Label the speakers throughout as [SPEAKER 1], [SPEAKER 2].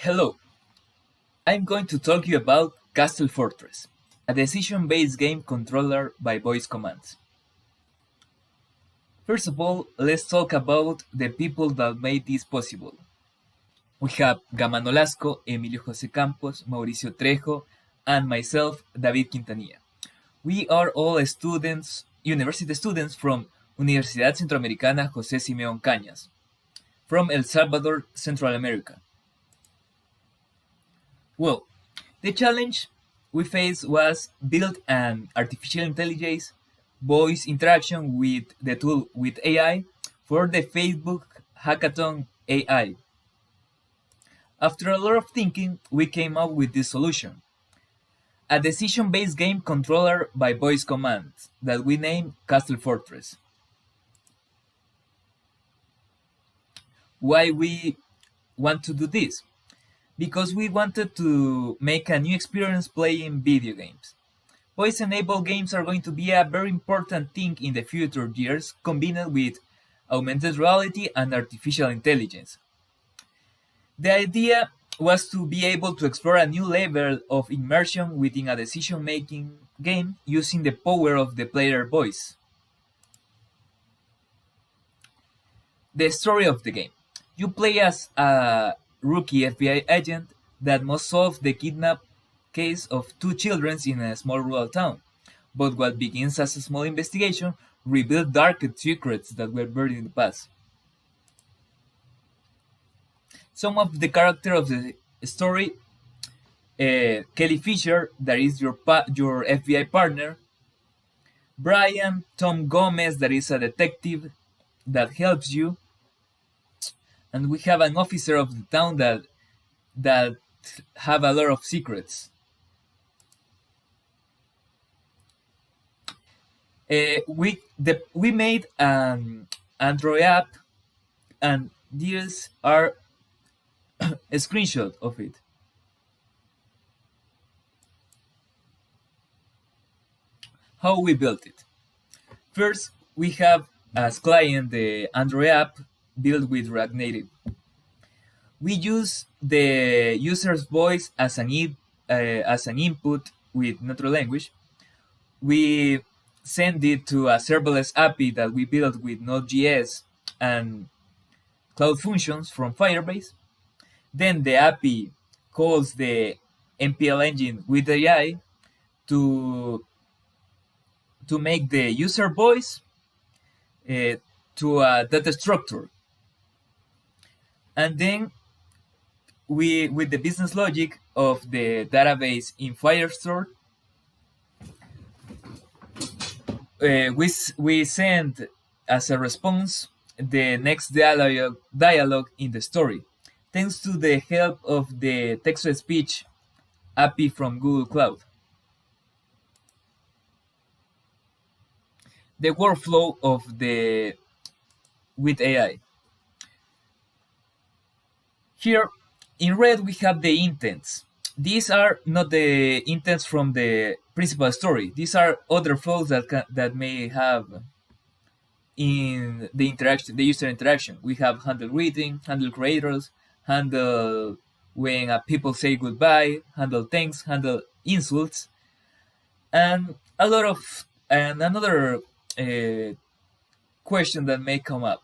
[SPEAKER 1] Hello, I'm going to talk you about Castle Fortress, a decision-based game controller by voice commands. First of all, let's talk about the people that made this possible. We have Gama Nolasco, Emilio José Campos, Mauricio Trejo, and myself, David Quintanilla. We are all students, university students from Universidad Centroamericana José Simeón Cañas, from El Salvador, Central America. Well, the challenge we faced was build an artificial intelligence voice interaction with the tool with AI for the Facebook Hackathon AI. After a lot of thinking, we came up with this solution. A decision-based game controller by voice commands that we named Castle Fortress. Why we want to do this? Because we wanted to make a new experience playing video games. Voice-enabled games are going to be a very important thing in the future years, combined with augmented reality and artificial intelligence. The idea was to be able to explore a new level of immersion within a decision-making game using the power of the player voice. The story of the game. You play as a rookie FBI agent that must solve the kidnap case of two children in a small rural town. But what begins as a small investigation reveals dark secrets that were buried in the past. Some of the characters of the story: Kelly Fisher, that is your FBI partner; Brian Tom Gomez, that is a detective that helps you; and we have an officer of the town that have a lot of secrets. We made an Android app, and these are a screenshot of it. How we built it. First, we have as client the Android app built with React Native. We use the user's voice as an input with natural language. We send it to a serverless API that we built with Node.js and Cloud Functions from Firebase. Then the API calls the MPL engine with AI to make the user voice to a data structure. And then we, with the business logic of the database in Firestore, we send as a response the next dialogue in the story, thanks to the help of the text-to-speech API from Google Cloud. The workflow of the with AI. Here in red we have the intents. These are not the intents from the principal story. These are other flows that may have in the interaction, the user interaction. We have handle greeting, handle creators, handle when people say goodbye, handle thanks, handle insults, and a lot of and another question that may come up.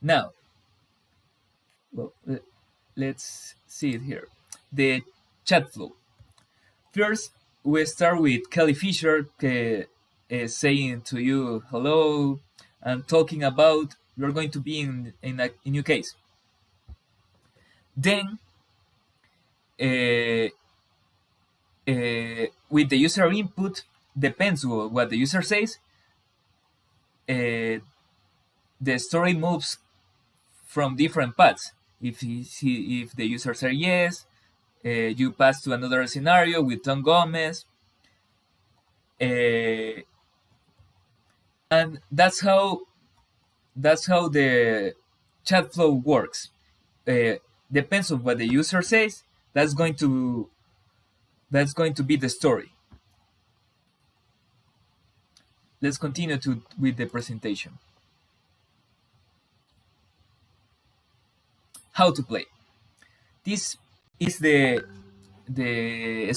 [SPEAKER 1] Now, well, let's see it here. The chat flow. First, we start with Kelly Fisher saying to you hello and talking about you're going to be in a new case. Then, with the user input, depends on what the user says. The story moves from different paths. If the user says yes, you pass to another scenario with Tom Gomez, and that's how the chat flow works. Depends on what the user says. That's going to be the story. Let's continue with the presentation. how to play. This is the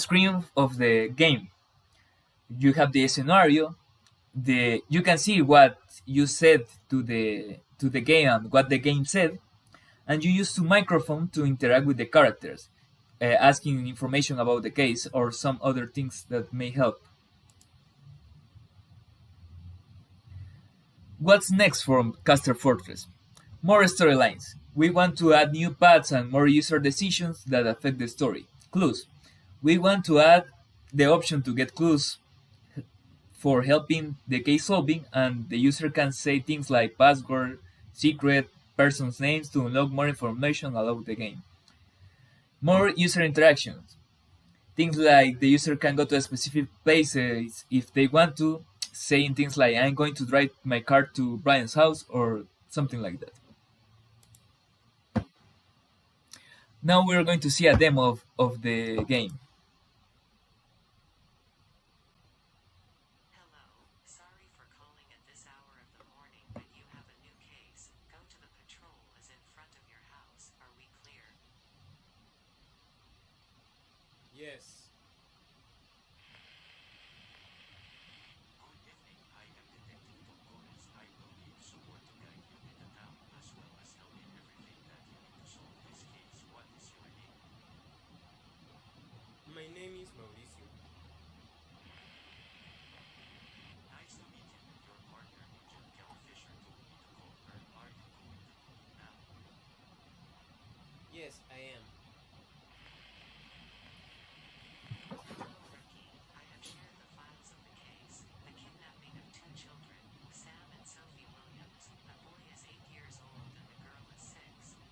[SPEAKER 1] screen of the game. You have the scenario. You can see what you said to the game and what the game said, and you use the microphone to interact with the characters, asking information about the case or some other things that may help. What's next for Castle Fortress? More storylines. We want to add new paths and more user decisions that affect the story. Clues. We want to add the option to get clues for helping the case solving, and the user can say things like password, secret, person's names to unlock more information about the game. More user interactions. Things like the user can go to a specific places if they want to, saying things like I'm going to drive my car to Brian's house or something like that. Now we're going to see a demo of the game.
[SPEAKER 2] Hello, sorry for calling at this hour of the morning, but you have a new case. Go to the patrol is in front of your house. Are we clear?
[SPEAKER 3] Yes.
[SPEAKER 2] Good evening, I am Detective Torres. I will give support to guide you in the town as well as help in everything that you need to solve this case. What is your name?
[SPEAKER 3] My name is Mauricio.
[SPEAKER 2] Nice to meet you. Your partner, Agent Kelly Fisher, told me to call her. Are you going to call now?
[SPEAKER 3] Yes, I am.
[SPEAKER 2] Hello, Ricky. I have shared the files of the case. The kidnapping of two children, Sam and Sophie Williams. The boy is 8 years old and the girl is 6.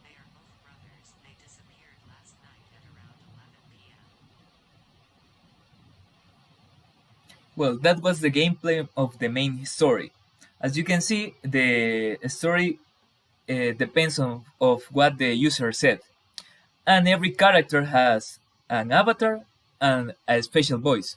[SPEAKER 2] They are both brothers. They disappeared last night at around 11 p.m.
[SPEAKER 1] Well, that was the gameplay of the main story. As you can see, the story depends on of what the user said, and every character has an avatar and a special voice.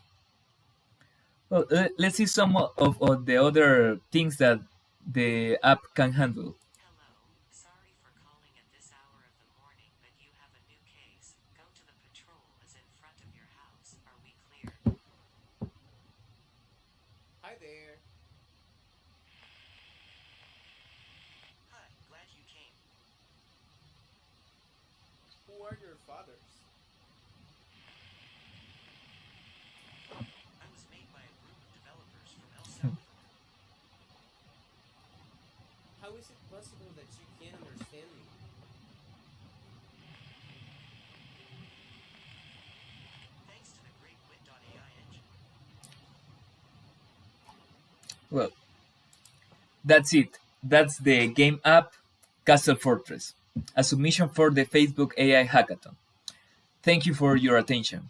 [SPEAKER 1] Well, let's see some of the other things that the app can handle.
[SPEAKER 2] Hello, sorry for calling at this hour of the morning, but you have a new case. Go to the patrol is in front of your house. Are we clear?
[SPEAKER 3] Hi there.
[SPEAKER 2] Hi, glad you came.
[SPEAKER 3] Who are your fathers?
[SPEAKER 2] I was made by a group of developers from El Salvador.
[SPEAKER 3] How is it possible that you can't understand me?
[SPEAKER 2] Thanks to the great Wit.ai engine.
[SPEAKER 1] Well, that's it. That's the game app Castle Fortress, a submission for the Facebook AI Hackathon. Thank you for your attention.